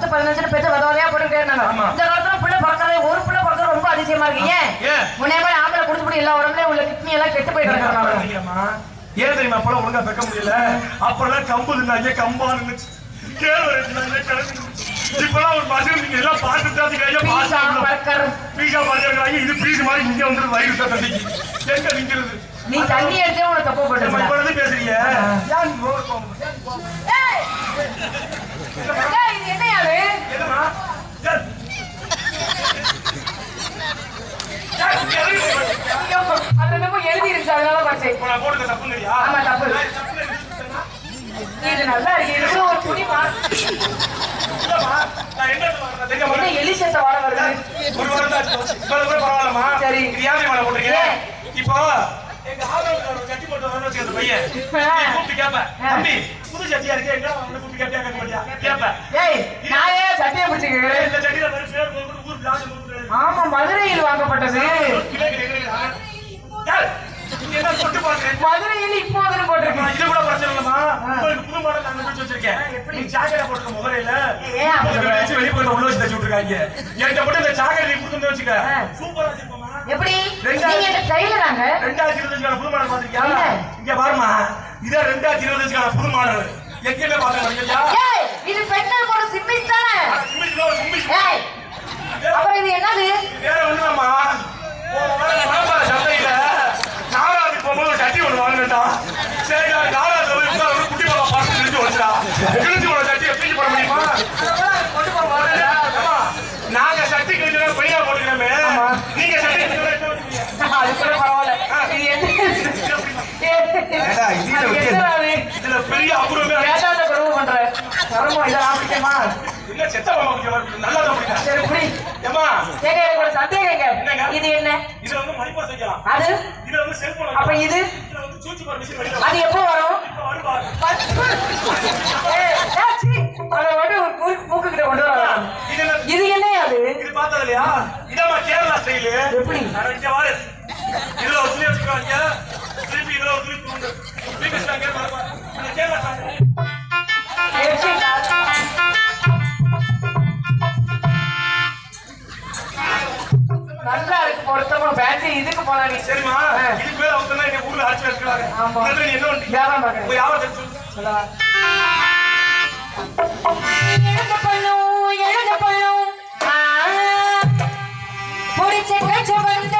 10 15 பேச்ச வதவதையா போட்டுட்டே இருந்தாங்க. இந்த காலத்துல பிள்ளை பிறக்கறது ஒரு பிள்ளை பிறக்கறது ரொம்ப அதிசயமா இருக்கு. ஏன் முன்னே மாதிரி ஆம்பளை குடிச்சுப்படி எல்லா உடம்புலயும் உள்ள கிட்னி எல்லாம் கெட்டு போயிட்டு இருக்காங்க. ஏன் தெரியுமா அப்பெல்லாம் ஒழுங்கா வைக்க முடியல. அப்பெல்லாம் கம்பு தின்னாங்க, கம்பா இருந்துச்சு, இப்பெல்லாம் ஒரு பசங்க நீங்க எல்லாம் பார்த்துட்டு இது பீஸ் மாதிரி இங்க வந்து வயிறு தண்ணிக்கு எங்க நிக்கிறது. நீ தண்ணி எடுத்தே உன தப்பு போட்டு பேசுறீங்க. இது என்ன யாரு எழுதி இருந்துச்சு அதனால படிச்சேன். ஆமா தப்பு. இது நல்லா இருக்கு. ஒரு துணி எலிசேஷ வாட வருது. சரி இப்போ எங்க ஆதரவு சட்டி போட்டு வரணும் வச்சுக்க பையன் கூப்பிட்டு கேப்ப தம்பி புது சட்டியா இருக்கு எங்க வந்து கூப்பிட்டு கேட்டியா கேட்க மாட்டியா கேப்ப ஏய் நான் ஏன் சட்டியை பிடிச்சிக்கிறேன். இந்த சட்டியில வெறும் பேர் போட்டு ஊர் பிளாஸ் போட்டு. ஆமா மதுரையில் வாங்கப்பட்டது. மதுரையில் இப்போ வந்து போட்டிருக்கேன். இது கூட பிரச்சனை இல்லமா. உங்களுக்கு புது மாடல் நான் வச்சு வச்சிருக்கேன். எப்படி ஜாக்கெட் போட்டுக்க முதலையில வச்சு வெளிய போய் உள்ள வச்சு தச்சு விட்டுருக்காங்க. என்கிட்ட மட்டும் இந்த ஜாக்கெட் நீ கொடுத்து வச்சுக்க சூப்பரா இருக்குமா. எப்படி நீங்க இந்த ட்ரைலராங்க 2025 புது மாடல் பாத்தீங்களா? இங்க பாருமா இத 2025 புது மாடல் எங்கேயுமே பாத்தீங்களா? ஏய் இது பெண்கள் போற சிம்மிஸ் தானே. சிம்மிஸ் ஏய் அப்புறம் இது என்னது? வேற ஒண்ணுமா போற சந்தையில நாராதி போகும்போது சட்டி ஒண்ணு வாங்கிட்டா. சரி நாராதி போய் குட்டி பாப்பா பார்த்து நிறுத்தி வச்சா கிழிஞ்சு போன சட்டியை தூக்கி போட முடியுமா? கொண்டு போற நாங்க சட்டி கிழிஞ்சா பையா போட்டுக்கிறோமே, நீங்க சட்டி அது கூட பரவாயில்ல. இதுல பெரிய அபூர்வமே வேதாந்த குறவு பண்ற தரமா இதெல்லாம் ஆப்பிட்டேமா இல்ல செத்த பாப்பா நல்லா தான் முடியும். சரி புடி ஏமா ஏங்க எனக்கு ஒரு சந்தேகங்க. இது என்ன? இது வந்து மணிப்பா வைக்கலாம். அது இது வந்து செல்போன். அப்ப இது இதுல வந்து சூச்சி பார் மிஷின் வைக்கலாம். அது எப்போ வரும்? அதை வந்து ஒரு மூக்கு கிட்ட கொண்டு வரலாம். இது என்ன அது? இது பார்த்தது இல்லையா? இதமா கேரளா ஸ்டைல். எப்படி இங்க வாரு. இதுல ஒரு துணி வச்சுக்கோங்க, திருப்பி இதுல ஒரு துணி போடுங்க. வீக்கஸ் அங்க பாருங்க. இந்த கேரளா ஸ்டைல் நல்லா இருக்கு. பொருத்தமா பேட்டரி இதுக்கு போனா நீ சரிமா. இதுக்கு மேல அவங்கனா எங்க ஊர்ல ஆட்சி வச்சிருக்காங்க. ஆமா நீ என்ன பண்ணி வியாபாரம் பாக்க போய் யாவ தெரிஞ்சு சொல்லவா. எழுந்த பண்ணு புடிச்ச கச்ச வந்த